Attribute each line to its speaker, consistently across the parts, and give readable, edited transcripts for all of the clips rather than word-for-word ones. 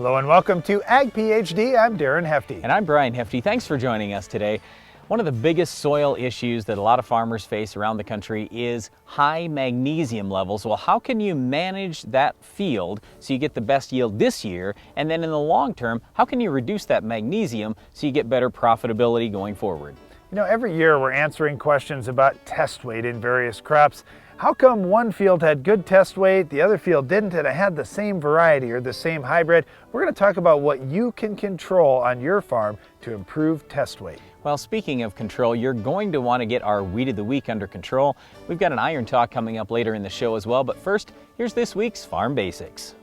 Speaker 1: Hello and welcome to Ag PhD. I'm Darren Hefty.
Speaker 2: And I'm Brian Hefty. Thanks for joining us today. One of the biggest soil issues that a lot of farmers face around the country is high magnesium levels. Well, how can you manage that field so you get the best yield this year? And then in the long term, how can you reduce that magnesium so you get better profitability going forward?
Speaker 1: You know, every year we're answering questions about test weight in various crops. How come one field had good test weight, the other field didn't, and it had the same variety or the same hybrid? We're going to talk about what you can control on your farm to improve test weight.
Speaker 2: Well, speaking of control, you're going to want to get our Weed of the Week under control. We've got an iron talk coming up later in the show as well, but first, here's this week's Farm Basics.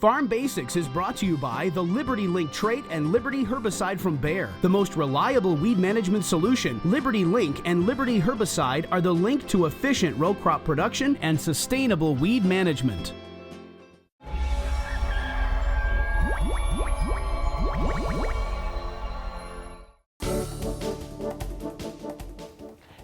Speaker 3: Farm Basics is brought to you by the Liberty Link trait and Liberty herbicide from Bayer. The most reliable weed management solution, Liberty Link and Liberty herbicide are the link to efficient row crop production and sustainable weed management.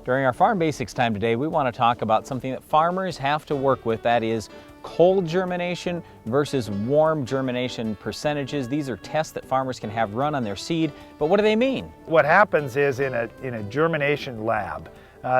Speaker 2: During our Farm Basics time today, we want to talk about something that farmers have to work with, that is cold germination versus warm germination percentages. These are tests that farmers can have run on their seed, but what do they mean?
Speaker 1: What happens is in a germination lab,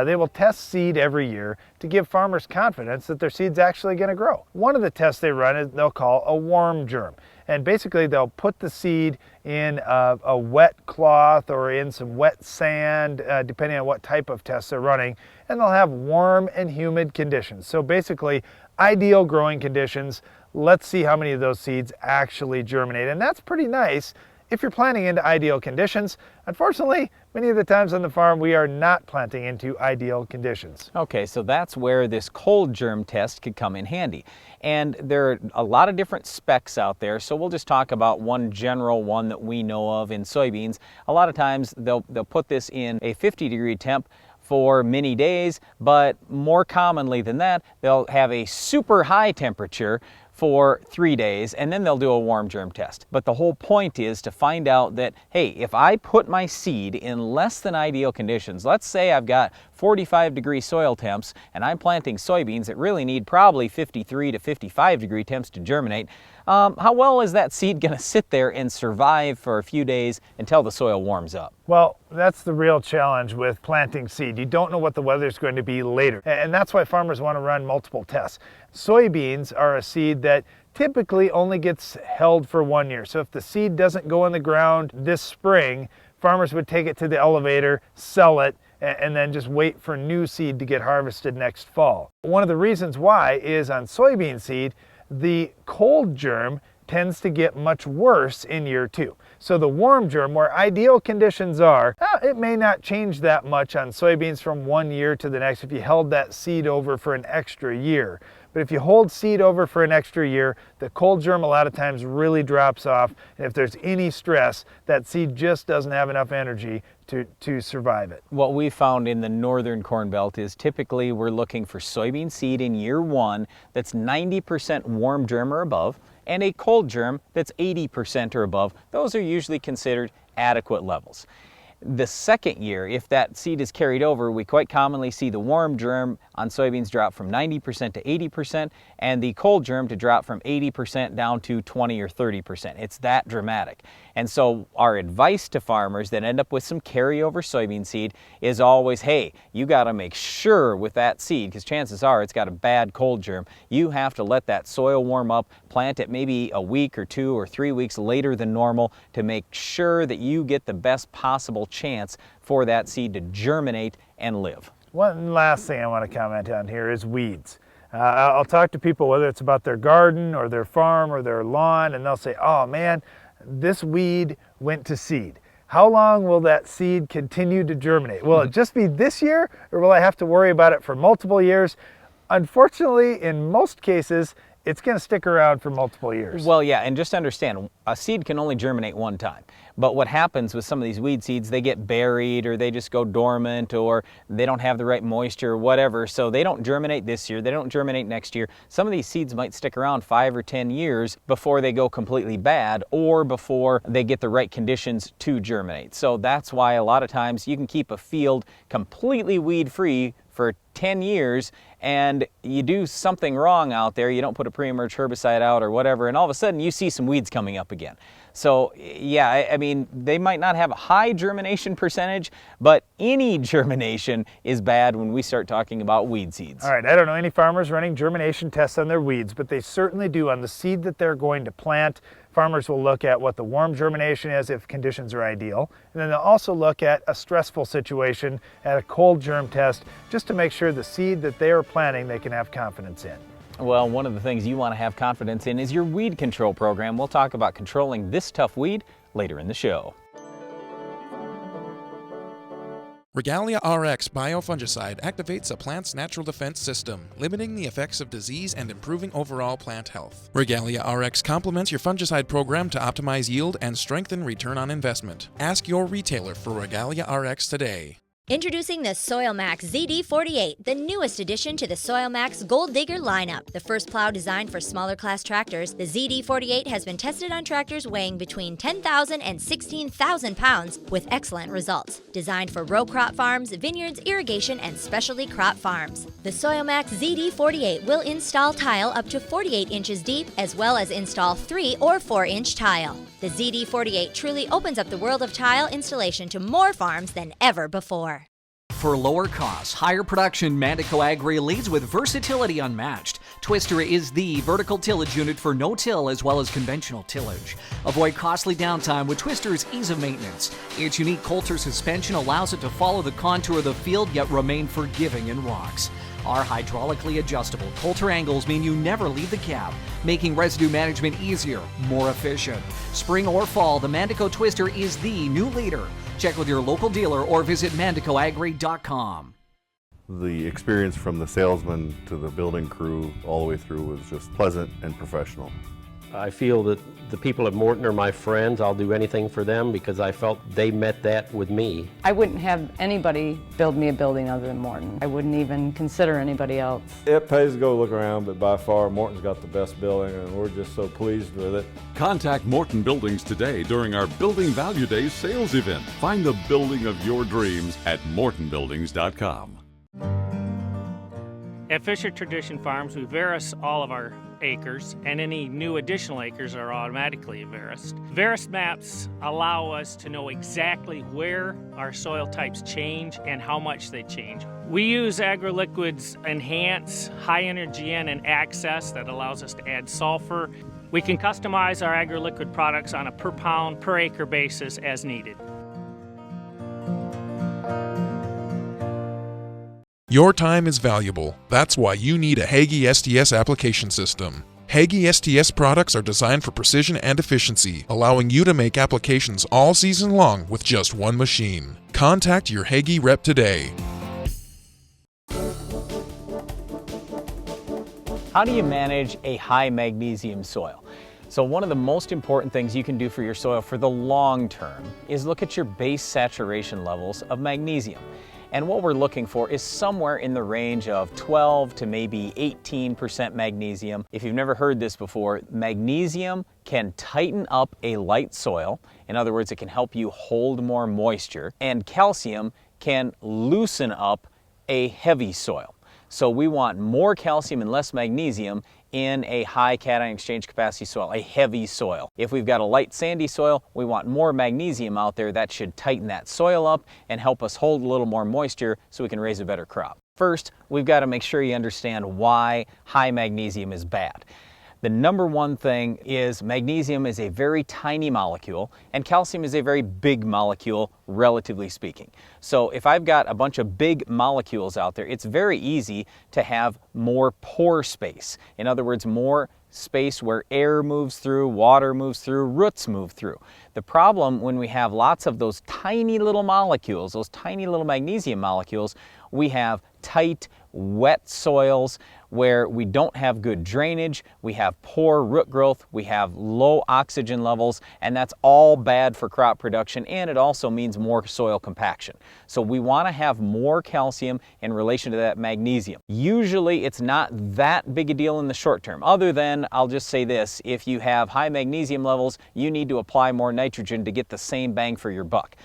Speaker 1: they will test seed every year to give farmers confidence that their seed's actually going to grow. One of the tests they run is they'll call a warm germ. And basically they'll put the seed in a wet cloth or in some wet sand, depending on what type of test they're running, and they'll have warm and humid conditions. So basically ideal growing conditions. Let's see how many of those seeds actually germinate. And that's pretty nice if you're planting into ideal conditions. Unfortunately, many of the times on the farm, we are not planting into ideal conditions.
Speaker 2: Okay, so that's where this cold germ test could come in handy. And there are a lot of different specs out there, so we'll just talk about one general one that we know of in soybeans. A lot of times they'll put this in a 50-degree temp for many days, but more commonly than that, they'll have a super high temperature for 3 days, and then they'll do a warm germ test. But the whole point is to find out that, hey, if I put my seed in less than ideal conditions, let's say I've got 45-degree soil temps and I'm planting soybeans that really need probably 53 to 55-degree temps to germinate, how well is that seed going to sit there and survive for a few days until the soil warms up?
Speaker 1: Well, that's the real challenge with planting seed. You don't know what the weather's going to be later. And that's why farmers want to run multiple tests. Soybeans are a seed that typically only gets held for 1 year. So if the seed doesn't go in the ground this spring, farmers would take it to the elevator, sell it, and then just wait for new seed to get harvested next fall. One of the reasons why is on soybean seed, the cold germ tends to get much worse in year 2. So the warm germ, where ideal conditions are, it may not change that much on soybeans from 1 year to the next if you held that seed over for an extra year. But if you hold seed over for an extra year, the cold germ a lot of times really drops off. And if there's any stress, that seed just doesn't have enough energy to survive it.
Speaker 2: What we found in the northern corn belt is typically we're looking for soybean seed in year 1 that's 90% warm germ or above, and a cold germ that's 80% or above. Those are usually considered adequate levels. The second year, if that seed is carried over, we quite commonly see the warm germ on soybeans drop from 90% to 80% and the cold germ to drop from 80% down to 20 or 30%. It's that dramatic. And so our advice to farmers that end up with some carryover soybean seed is always, hey, you got to make sure with that seed, because chances are it's got a bad cold germ, you have to let that soil warm up, plant it maybe a week or 2 or 3 weeks later than normal to make sure that you get the best possible chance for that seed to germinate and live.
Speaker 1: One last thing I want to comment on here is weeds. I'll talk to people whether it's about their garden or their farm or their lawn, and they'll say, oh man, this weed went to seed. How long will that seed continue to germinate? Will it just be this year, or will I have to worry about it for multiple years? Unfortunately, in most cases, it's going to stick around for multiple years.
Speaker 2: Well, yeah, and just understand, a seed can only germinate one time. But what happens with some of these weed seeds, they get buried or they just go dormant or they don't have the right moisture or whatever, so they don't germinate this year, they don't germinate next year. Some of these seeds might stick around 5 or 10 years before they go completely bad or before they get the right conditions to germinate. So that's why a lot of times you can keep a field completely weed-free for 10 years and you do something wrong out there, you don't put a pre-emerge herbicide out or whatever, and all of a sudden you see some weeds coming up again. So yeah, I mean, they might not have a high germination percentage, but any germination is bad when we start talking about weed seeds.
Speaker 1: All right, I don't know any farmers running germination tests on their weeds, but they certainly do on the seed that they're going to plant. Farmers will look at what the worm germination is if conditions are ideal, and then they'll also look at a stressful situation at a cold germ test just to make sure the seed that they are planting they can have confidence in.
Speaker 2: Well, one of the things you want to have confidence in is your weed control program. We'll talk about controlling this tough weed later in the show.
Speaker 4: Regalia RX biofungicide activates a plant's natural defense system, limiting the effects of disease and improving overall plant health. Regalia RX complements your fungicide program to optimize yield and strengthen return on investment. Ask your retailer for Regalia RX today.
Speaker 5: Introducing the SoilMax ZD48, the newest addition to the SoilMax Gold Digger lineup. The first plow designed for smaller class tractors, the ZD48 has been tested on tractors weighing between 10,000 and 16,000 pounds with excellent results. Designed for row crop farms, vineyards, irrigation, and specialty crop farms. The SoilMax ZD48 will install tile up to 48 inches deep, as well as install 3 or 4-inch tile. The ZD48 truly opens up the world of tile installation to more farms than ever before.
Speaker 6: For lower costs, higher production, Mandico Agri leads with versatility unmatched. Twister is the vertical tillage unit for no-till as well as conventional tillage. Avoid costly downtime with Twister's ease of maintenance. Its unique Coulter suspension allows it to follow the contour of the field yet remain forgiving in rocks. Our hydraulically adjustable Coulter angles mean you never leave the cab, making residue management easier, more efficient. Spring or fall, the Mandico Twister is the new leader. Check with your local dealer or visit mandicoagri.com.
Speaker 7: The experience from the salesman to the building crew all the way through was just pleasant and professional.
Speaker 8: I feel that the people at Morton are my friends. I'll do anything for them because I felt they met that with me.
Speaker 9: I wouldn't have anybody build me a building other than Morton. I wouldn't even consider anybody else.
Speaker 10: It pays to go look around, but by far Morton's got the best building and we're just so pleased with it.
Speaker 11: Contact Morton Buildings today during our Building Value Days sales event. Find the building of your dreams at mortonbuildings.com.
Speaker 12: At Fisher Tradition Farms, we Verus all of our acres, and any new additional acres are automatically Verus. Verus maps allow us to know exactly where our soil types change and how much they change. We use AgroLiquid's Enhance, High Energy N, and Access that allows us to add sulfur. We can customize our AgroLiquid products on a per pound, per acre basis as needed.
Speaker 4: Your time is valuable. That's why you need a Hagie STS application system. Hagie STS products are designed for precision and efficiency, allowing you to make applications all season long with just one machine. Contact your Hagie rep today.
Speaker 2: How do you manage a high magnesium soil? So one of the most important things you can do for your soil for the long term is look at your base saturation levels of magnesium. And what we're looking for is somewhere in the range of 12 to maybe 18% magnesium. If you've never heard this before, magnesium can tighten up a light soil. In other words, it can help you hold more moisture. And calcium can loosen up a heavy soil. So we want more calcium and less magnesium in a high cation exchange capacity soil, a heavy soil. If we've got a light sandy soil, we want more magnesium out there. That should tighten that soil up and help us hold a little more moisture so we can raise a better crop. First, we've got to make sure you understand why high magnesium is bad. The number one thing is magnesium is a very tiny molecule and calcium is a very big molecule, relatively speaking. So if I've got a bunch of big molecules out there, it's very easy to have more pore space. In other words, more space where air moves through, water moves through, roots move through. The problem when we have lots of those tiny little molecules, those tiny little magnesium molecules, we have tight, wet soils where we don't have good drainage, we have poor root growth, we have low oxygen levels, and that's all bad for crop production, and it also means more soil compaction. So we want to have more calcium in relation to that magnesium. Usually it's not that big a deal in the short term, other than, I'll just say this, if you have high magnesium levels, you need to apply more nitrogen to get the same bang for your buck.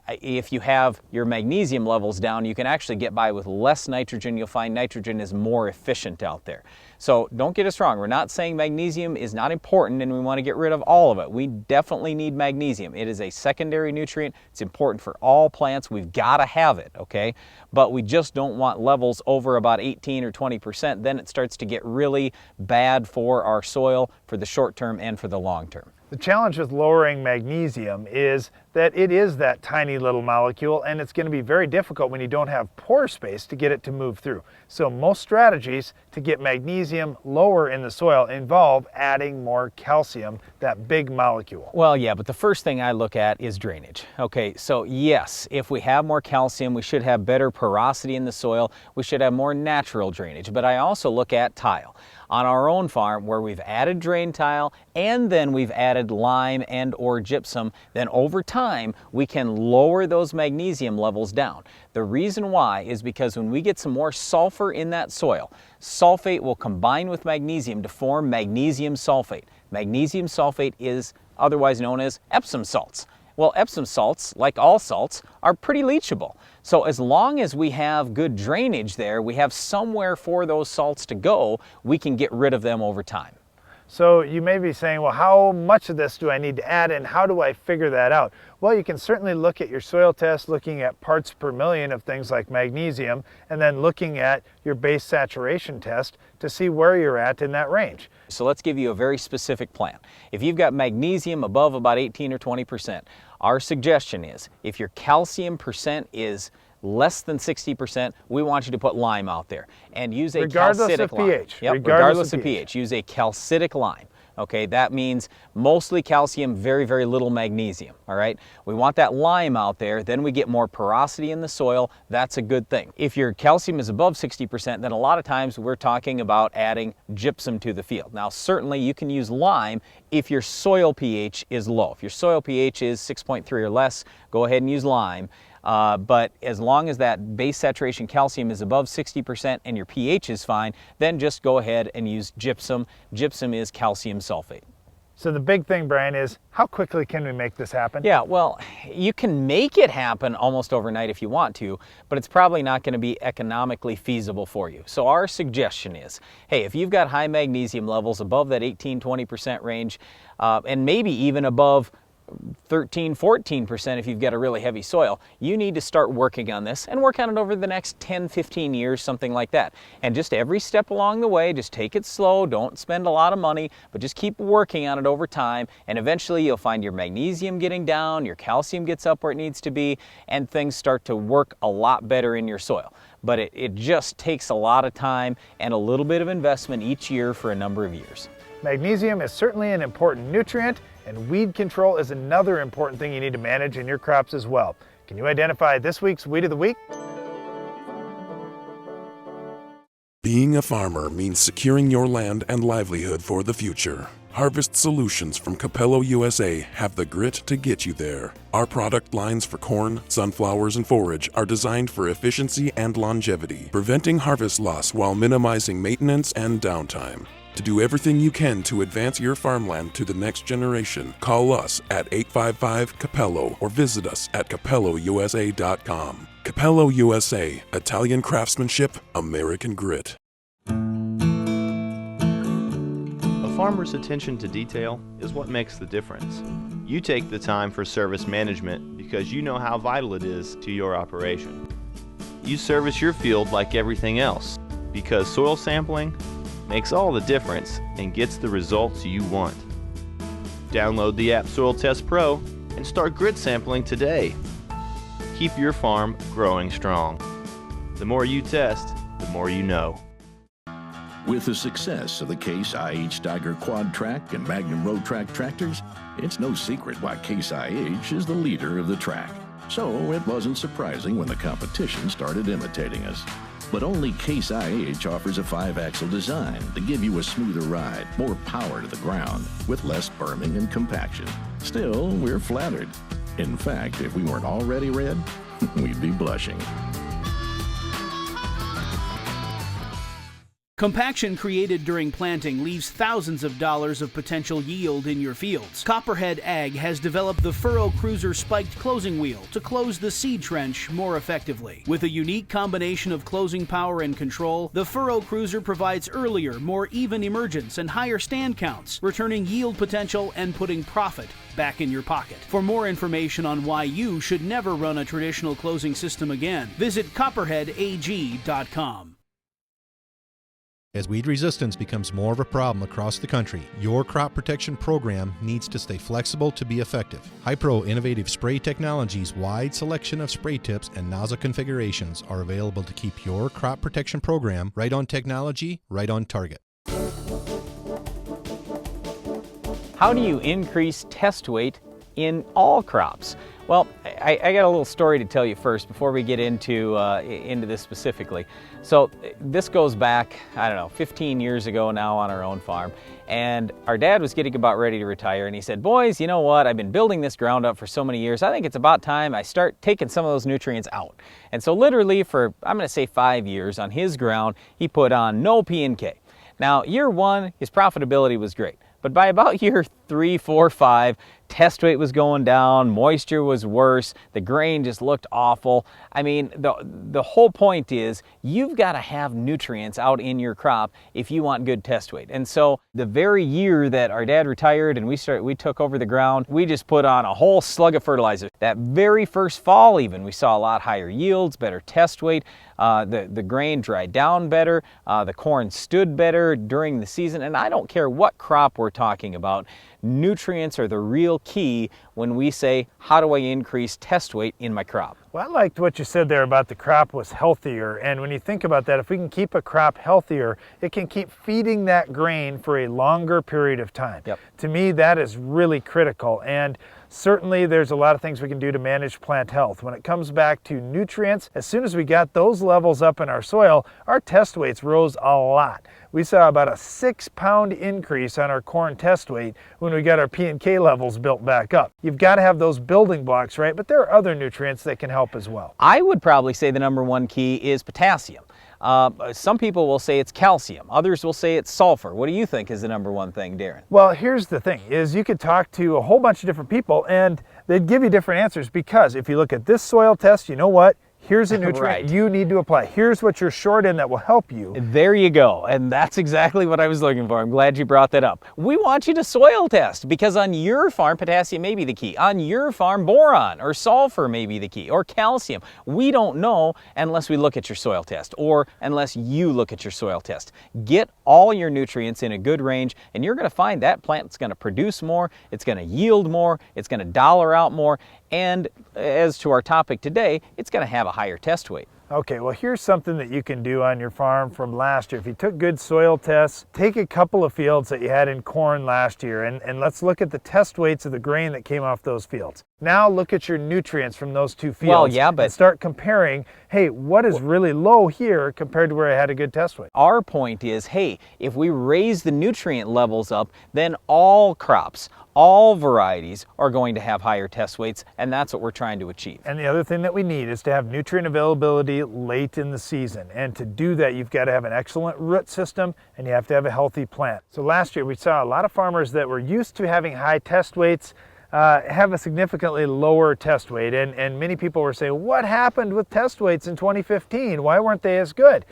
Speaker 2: if you have your magnesium levels down, you can actually get by with less nitrogen. You'll find nitrogen is more efficient out there. So don't get us wrong, we're not saying magnesium is not important and we want to get rid of all of it. We definitely need magnesium. It is a secondary nutrient. It's important for all plants. We've got to have it, okay? But we just don't want levels over about 18 or 20%. Then it starts to get really bad for our soil for the short term and for the long term.
Speaker 1: The challenge with lowering magnesium is that it is that tiny little molecule, and it's going to be very difficult when you don't have pore space to get it to move through. So most strategies to get magnesium lower in the soil involve adding more calcium, that big molecule.
Speaker 2: Well, yeah, but the first thing I look at is drainage. Okay, so yes, if we have more calcium, we should have better porosity in the soil. We should have more natural drainage. But I also look at tile. On our own farm, where we've added drain tile and then we've added lime and or gypsum, then over time we can lower those magnesium levels down. The reason why is because when we get some more sulfur in that soil, sulfate will combine with magnesium to form magnesium sulfate. Magnesium sulfate is otherwise known as Epsom salts. Well, Epsom salts, like all salts, are pretty leachable. So as long as we have good drainage there, we have somewhere for those salts to go, we can get rid of them over time.
Speaker 1: So you may be saying, well, how much of this do I need to add and how do I figure that out? Well, you can certainly look at your soil test, looking at parts per million of things like magnesium, and then looking at your base saturation test to see where you're at in that range.
Speaker 2: So let's give you a very specific plan. If you've got magnesium above about 18 or 20%, our suggestion is if your calcium percent is less than 60%, we want you to put lime out there and use a calcitic lime.
Speaker 1: pH.
Speaker 2: Yep, regardless of pH. Use a calcitic lime. Okay, that means mostly calcium, very, very little magnesium, all right? We want that lime out there, then we get more porosity in the soil. That's a good thing. If your calcium is above 60%, then a lot of times we're talking about adding gypsum to the field. Now, certainly you can use lime if your soil pH is low. If your soil pH is 6.3 or less, go ahead and use lime. But as long as that base saturation calcium is above 60% and your pH is fine, then just go ahead and use gypsum. Gypsum is calcium sulfate.
Speaker 1: So the big thing, Brian, is how quickly can we make this happen?
Speaker 2: Yeah, well, you can make it happen almost overnight if you want to, but it's probably not going to be economically feasible for you. So our suggestion is, hey, if you've got high magnesium levels above that 18-20% range, and maybe even above 13-14% if you've got a really heavy soil, you need to start working on this and work on it over the next 10-15 years, something like that. And just every step along the way, just take it slow, don't spend a lot of money, but just keep working on it over time, and eventually you'll find your magnesium getting down, your calcium gets up where it needs to be, and things start to work a lot better in your soil. But it just takes a lot of time and a little bit of investment each year for a number of years.
Speaker 1: Magnesium is certainly an important nutrient, and weed control is another important thing you need to manage in your crops as well. Can you identify this week's Weed of the Week?
Speaker 4: Being a farmer means securing your land and livelihood for the future. Harvest Solutions from Capello USA have the grit to get you there. Our product lines for corn, sunflowers, and forage are designed for efficiency and longevity, preventing harvest loss while minimizing maintenance and downtime. To do everything you can to advance your farmland to the next generation, call us at 855-CAPELLO or visit us at capellousa.com. Capello USA, Italian craftsmanship, American grit.
Speaker 13: A farmer's attention to detail is what makes the difference. You take the time for service management because you know how vital it is to your operation. You service your field like everything else because soil sampling makes all the difference and gets the results you want. Download the app Soil Test Pro and start grit sampling today. Keep your farm growing strong. The more you test, the more you know.
Speaker 14: With the success of the Case IH Tiger Quad Track and Magnum Road Track tractors, it's no secret why Case IH is the leader of the track. So it wasn't surprising when the competition started imitating us. But only Case IH offers a 5-axle design to give you a smoother ride, more power to the ground, with less berming and compaction. Still, we're flattered. In fact, if we weren't already red, we'd be blushing.
Speaker 3: Compaction created during planting leaves thousands of dollars of potential yield in your fields. Copperhead Ag has developed the Furrow Cruiser spiked closing wheel to close the seed trench more effectively. With a unique combination of closing power and control, the Furrow Cruiser provides earlier, more even emergence and higher stand counts, returning yield potential and putting profit back in your pocket. For more information on why you should never run a traditional closing system again, visit copperheadag.com.
Speaker 15: As weed resistance becomes more of a problem across the country, your crop protection program needs to stay flexible to be effective. Hypro Innovative Spray Technology's wide selection of spray tips and nozzle configurations are available to keep your crop protection program right on technology, right on target.
Speaker 2: How do you increase test weight in all crops? Well, I got a little story to tell you first before we get into this specifically. So this goes back, I don't know, 15 years ago now on our own farm. And our dad was getting about ready to retire and he said, boys, you know what? I've been building this ground up for so many years. I think it's about time I start taking some of those nutrients out. And so literally for, I'm gonna say 5 years on his ground, he put on no P&K. Now, year one, his profitability was great. But by about year 3, 4, 5, test weight was going down, moisture was worse, the grain just looked awful. I mean, the whole point is you've got to have nutrients out in your crop if you want good test weight. And so the very year that our dad retired and we took over the ground, we just put on a whole slug of fertilizer. That very first fall even, we saw a lot higher yields, better test weight, the grain dried down better, the corn stood better during the season, and I don't care what crop we're talking about, nutrients are the real key when we say, how do I increase test weight in my crop?
Speaker 1: Well, I liked what you said there about the crop was healthier. And when you think about that, if we can keep a crop healthier, it can keep feeding that grain for a longer period of time.
Speaker 2: Yep.
Speaker 1: To me, that is really critical. And certainly there's a lot of things we can do to manage plant health. When it comes back to nutrients, as soon as we got those levels up in our soil, our test weights rose a lot. We saw about a 6-pound increase on our corn test weight when we got our P&K levels built back up. You've got to have those building blocks, right? But there are other nutrients that can help as well.
Speaker 2: I would probably say the number one key is potassium. Some people will say it's calcium. Others will say it's sulfur. What do you think is the number one thing, Darren?
Speaker 1: Well, here's the thing, is you could talk to a whole bunch of different people and they'd give you different answers, because if you look at this soil test, you know what? Here's a nutrient
Speaker 2: Right.
Speaker 1: you need to apply. Here's what you're short in that will help you.
Speaker 2: There you go. And that's exactly what I was looking for. I'm glad you brought that up. We want you to soil test, because on your farm, potassium may be the key. On your farm, boron or sulfur may be the key, or calcium. We don't know unless we look at your soil test, or unless you look at your soil test. Get all your nutrients in a good range, and you're going to find that plant's going to produce more, it's going to yield more, it's going to dollar out more, and as to our topic today, it's going to have a higher test weight.
Speaker 1: Okay, well, here's something that you can do on your farm from last year. If you took good soil tests, take a couple of fields that you had in corn last year, and let's look at the test weights of the grain that came off those fields. Now look at your nutrients from those two fields.
Speaker 2: Well, yeah, but
Speaker 1: and start comparing, hey, what is really low here compared to where I had a good test weight?
Speaker 2: Our point is, hey, if we raise the nutrient levels up, then all crops, all varieties are going to have higher test weights, and that's what we're trying to achieve.
Speaker 1: And the other thing that we need is to have nutrient availability late in the season. And to do that, you've got to have an excellent root system and you have to have a healthy plant. So last year we saw a lot of farmers that were used to having high test weights have a significantly lower test weight. And many people were saying, what happened with test weights in 2015? Why weren't they as good?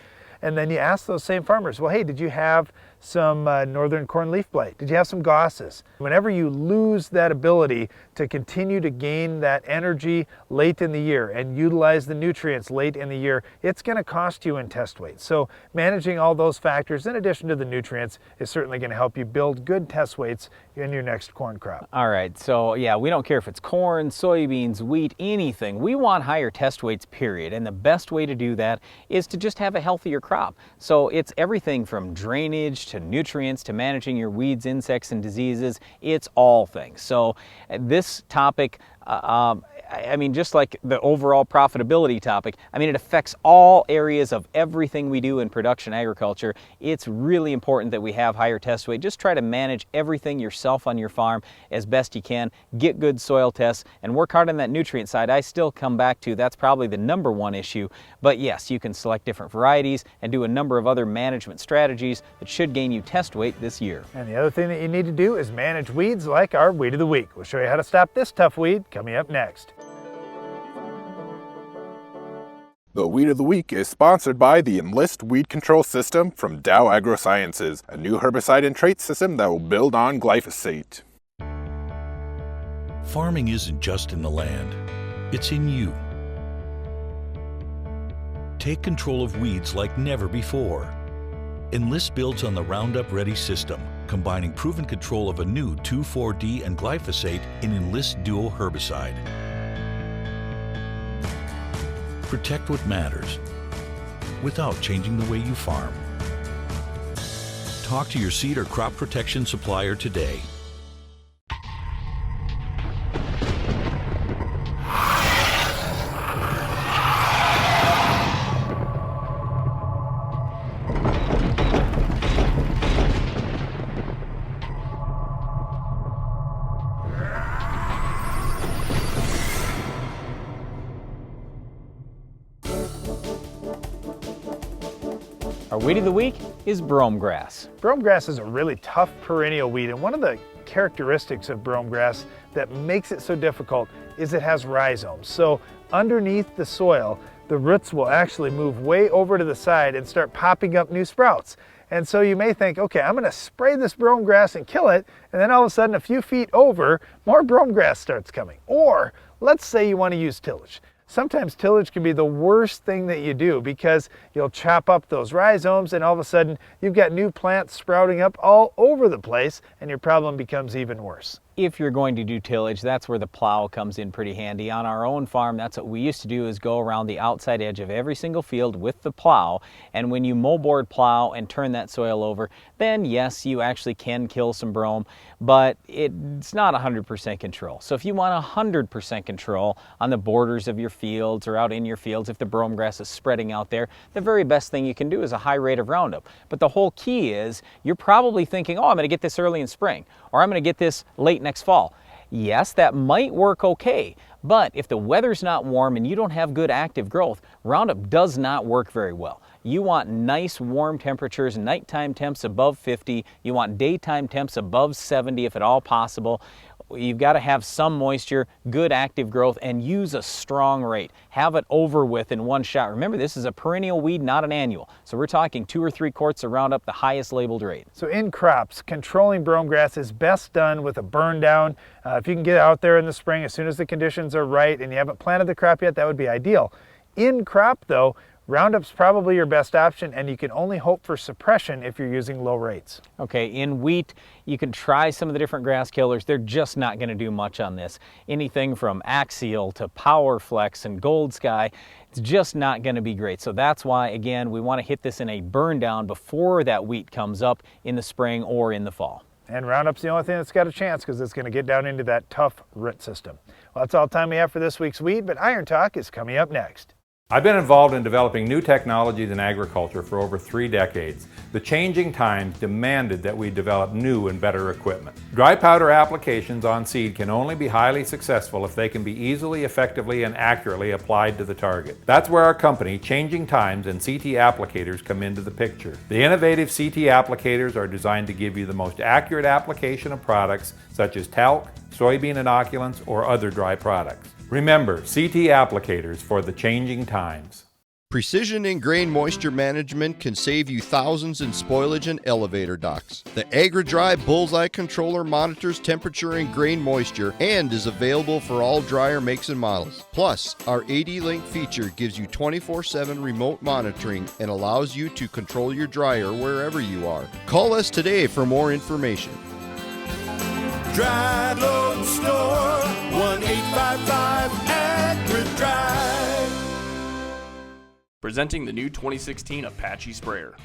Speaker 1: And then you ask those same farmers, well, hey, did you have some northern corn leaf blight? Did you have some gosses? Whenever you lose that ability to continue to gain that energy late in the year and utilize the nutrients late in the year, it's going to cost you in test weight. So managing all those factors in addition to the nutrients is certainly going to help you build good test weights in your next corn crop.
Speaker 2: All right, so yeah, we don't care if it's corn, soybeans, wheat, anything. We want higher test weights, period. And the best way to do that is to just have a healthier crop. So it's everything from drainage to nutrients to managing your weeds, insects, and diseases. It's all things. So this topic, I mean, just like the overall profitability topic, I mean, it affects all areas of everything we do in production agriculture. It's really important that we have higher test weight. Just try to manage everything yourself on your farm as best you can. Get good soil tests and work hard on that nutrient side. I still come back to that's probably the #1 issue. But yes, you can select different varieties and do a number of other management strategies that should gain you test weight this year.
Speaker 1: And the other thing that you need to do is manage weeds like our Weed of the Week. We'll show you how to stop this tough weed coming up next.
Speaker 16: The Weed of the Week is sponsored by the Enlist Weed Control System from Dow AgroSciences, a new herbicide and trait system that will build on glyphosate.
Speaker 17: Farming isn't just in the land, it's in you. Take control of weeds like never before. Enlist builds on the Roundup Ready system, combining proven control of a new 2,4-D and glyphosate in Enlist Duo herbicide. Protect what matters without changing the way you farm. Talk to your seed or crop protection supplier today.
Speaker 2: Our weed of the week is bromegrass.
Speaker 1: Bromegrass is a really tough perennial weed, and one of the characteristics of bromegrass that makes it so difficult is it has rhizomes. So underneath the soil, the roots will actually move way over to the side and start popping up new sprouts. And so you may think, okay, I'm going to spray this bromegrass and kill it, and then all of a sudden a few feet over, more bromegrass starts coming. Or let's say you want to use tillage. Sometimes tillage can be the worst thing that you do because you'll chop up those rhizomes and all of a sudden you've got new plants sprouting up all over the place and your problem becomes even worse.
Speaker 2: If you're going to do tillage, that's where the plow comes in pretty handy. On our own farm, that's what we used to do, is go around the outside edge of every single field with the plow. And when you moldboard plow and turn that soil over, then yes, you actually can kill some brome, but it's not 100% control. So if you want 100% control on the borders of your fields or out in your fields, if the brome grass is spreading out there, the very best thing you can do is a high rate of Roundup. But the whole key is you're probably thinking, oh, I'm going to get this early in spring, or I'm going to get this late next fall. Yes, that might work okay, but if the weather's not warm and you don't have good active growth, Roundup does not work very well. You want nice warm temperatures, nighttime temps above 50. You want daytime temps above 70 if at all possible. You've got to have some moisture, good active growth, and use a strong rate. Have it over with in one shot. Remember, this is a perennial weed, not an annual. So we're talking 2 or 3 quarts of Roundup, the highest labeled rate.
Speaker 1: So in crops, controlling bromegrass is best done with a burn down. If you can get out there in the spring as soon as the conditions are right and you haven't planted the crop yet, that would be ideal. In crop though, Roundup's probably your best option, and you can only hope for suppression if you're using low rates.
Speaker 2: Okay, in wheat, you can try some of the different grass killers. They're just not going to do much on this. Anything from Axial to Powerflex and Gold Sky, it's just not going to be great. So that's why, again, we want to hit this in a burn down before that wheat comes up in the spring or in the fall.
Speaker 1: And Roundup's the only thing that's got a chance because it's going to get down into that tough root system. Well, that's all the time we have for this week's Weed, but Iron Talk is coming up next.
Speaker 18: I've been involved in developing new technologies in agriculture for over 3 decades. The changing times demanded that we develop new and better equipment. Dry powder applications on seed can only be highly successful if they can be easily, effectively, and accurately applied to the target. That's where our company, Changing Times and CT Applicators, come into the picture. The innovative CT applicators are designed to give you the most accurate application of products such as talc, soybean inoculants, or other dry products. Remember, CT Applicators for the changing times.
Speaker 19: Precision in grain moisture management can save you thousands in spoilage and elevator ducts. The AgriDry Bullseye Controller monitors temperature and grain moisture and is available for all dryer makes and models. Plus, our AD-Link feature gives you 24/7 remote monitoring and allows you to control your dryer wherever you are. Call us today for more information.
Speaker 20: Dry Load Store, 1-855-AgriDry.
Speaker 21: Presenting the new 2016 Apache sprayer.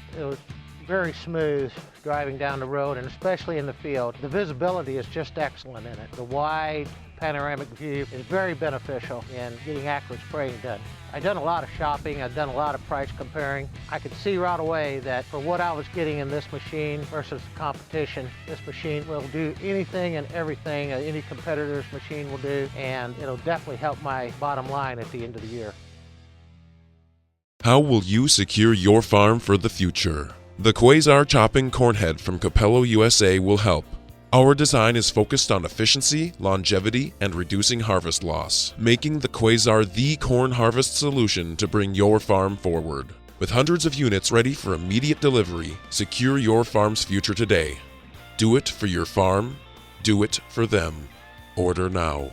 Speaker 21: very smooth driving down the road, and especially in the field. The visibility is just excellent in it. The wide panoramic view is very beneficial in getting accurate spraying done. I've done a lot of shopping, I've done a lot of price comparing. I could see right away that for what I was getting in this machine versus the competition, this machine will do anything and everything any competitor's machine will do, and it'll definitely help my bottom line at the end of the year.
Speaker 4: How will you secure your farm for the future? The Quasar chopping cornhead from Capello USA will help. Our design is focused on efficiency, longevity, and reducing harvest loss, making the Quasar the corn harvest solution to bring your farm forward. With hundreds of units ready for immediate delivery, secure your farm's future today. Do it for your farm, do it for them. Order now.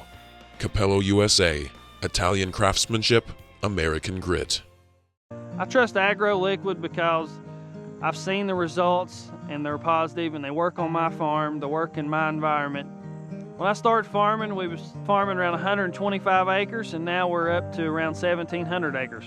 Speaker 4: Capello USA, Italian craftsmanship, American grit.
Speaker 22: I trust Agro Liquid because I've seen the results and they're positive and they work on my farm, they work in my environment. When I started farming, we was farming around 125 acres and now we're up to around 1,700 acres.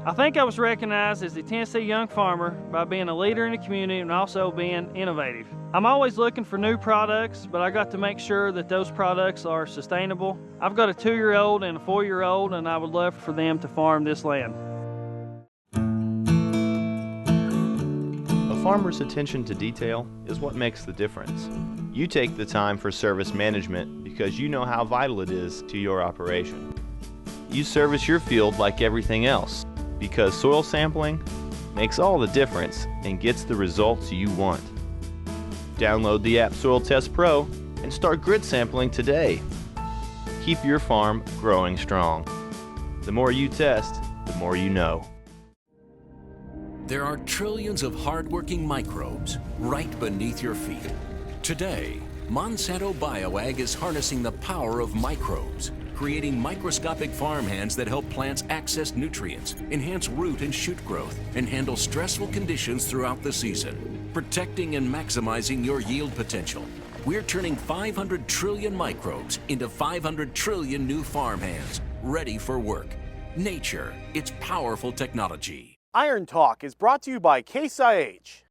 Speaker 22: I think I was recognized as the Tennessee Young Farmer by being a leader in the community and also being innovative. I'm always looking for new products, but I got to make sure that those products are sustainable. I've got a 2-year-old and a 4-year-old and I would love for them to farm this land.
Speaker 13: A farmer's attention to detail is what makes the difference. You take the time for service management because you know how vital it is to your operation. You service your field like everything else because soil sampling makes all the difference and gets the results you want. Download the app Soil Test Pro and start grid sampling today. Keep your farm growing strong. The more you test, the more you know.
Speaker 23: There are trillions of hardworking microbes right beneath your feet. Today, Monsanto BioAg is harnessing the power of microbes, creating microscopic farmhands that help plants access nutrients, enhance root and shoot growth, and handle stressful conditions throughout the season, protecting and maximizing your yield potential. We're turning 500 trillion microbes into 500 trillion new farmhands, ready for work. Nature, it's powerful technology.
Speaker 24: Iron Talk is brought to you by Case IH.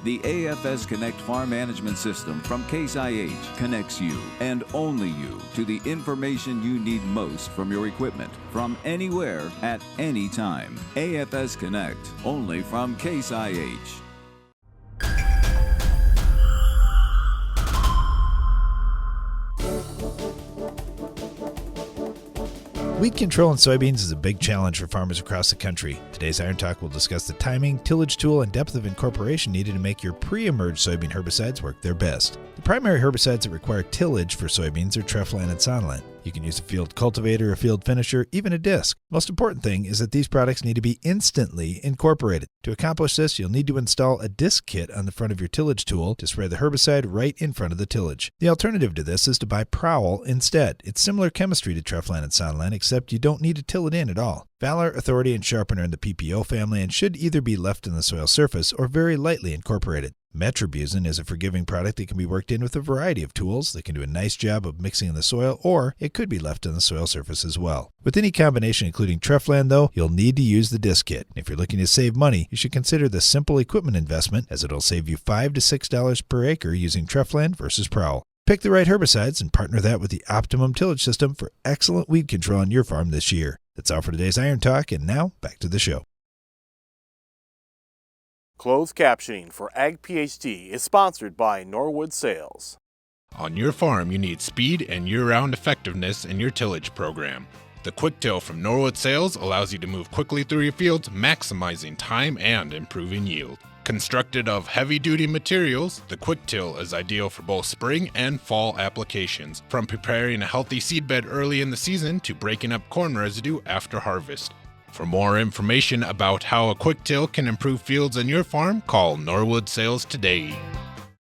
Speaker 25: The AFS Connect Farm Management System from Case IH connects you, and only you, to the information you need most from your equipment, from anywhere, at any time. AFS Connect, only from Case IH.
Speaker 1: Weed control in soybeans is a big challenge for farmers across the country. Today's Iron Talk will discuss the timing, tillage tool, and depth of incorporation needed to make your pre-emerge soybean herbicides work their best. The primary herbicides that require tillage for soybeans are Treflan and Sonalant. You can use a field cultivator, a field finisher, even a disc. Most important thing is that these products need to be instantly incorporated. To accomplish this, you'll need to install a disc kit on the front of your tillage tool to spray the herbicide right in front of the tillage. The alternative to this is to buy Prowl instead. It's similar chemistry to Treflan and Sonalant, except you don't need to till it in at all. Valor, Authority, and Sharpener in the PPO family and should either be left in the soil surface or very lightly incorporated. Metribuzin is a forgiving product that can be worked in with a variety of tools that can do a nice job of mixing in the soil, or it could be left on the soil surface as well. With any combination including Treflan though, you'll need to use the disc kit. If you're looking to save money, you should consider the simple equipment investment, as it'll save you $5 to $6 per acre using Treflan versus Prowl. Pick the right herbicides and partner that with the optimum tillage system for excellent weed control on your farm this year. That's all for today's Iron Talk, and now back to the show.
Speaker 24: Closed captioning for Ag PhD is sponsored by Norwood Sales.
Speaker 16: On your farm, you need speed and year-round effectiveness in your tillage program. The Quick Till from Norwood Sales allows you to move quickly through your fields, maximizing time and improving yield. Constructed of heavy-duty materials, the Quick Till is ideal for both spring and fall applications, from preparing a healthy seedbed early in the season to breaking up corn residue after harvest. For more information about how a Quick Till can improve fields on your farm, call Norwood Sales today.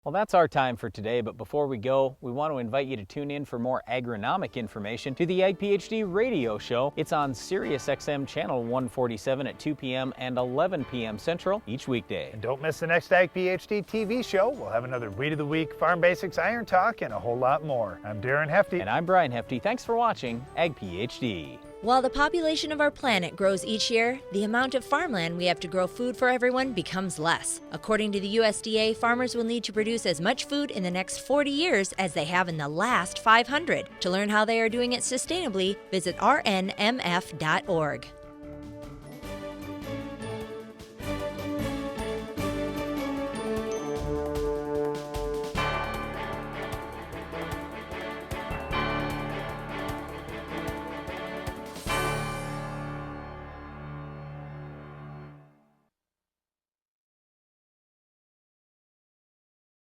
Speaker 2: Well, that's our time for today, but before we go, we want to invite you to tune in for more agronomic information to the Ag PhD radio show. It's on Sirius XM channel 147 at 2 p.m. and 11 p.m. Central each weekday.
Speaker 1: And don't miss the next Ag PhD TV show. We'll have another Weed of the Week, Farm Basics, Iron Talk, and a whole lot more. I'm Darren Hefty.
Speaker 2: And I'm Brian Hefty. Thanks for watching Ag PhD.
Speaker 5: While the population of our planet grows each year, the amount of farmland we have to grow food for everyone becomes less. According to the USDA, farmers will need to produce as much food in the next 40 years as they have in the last 500. To learn how they are doing it sustainably, visit rnmf.org.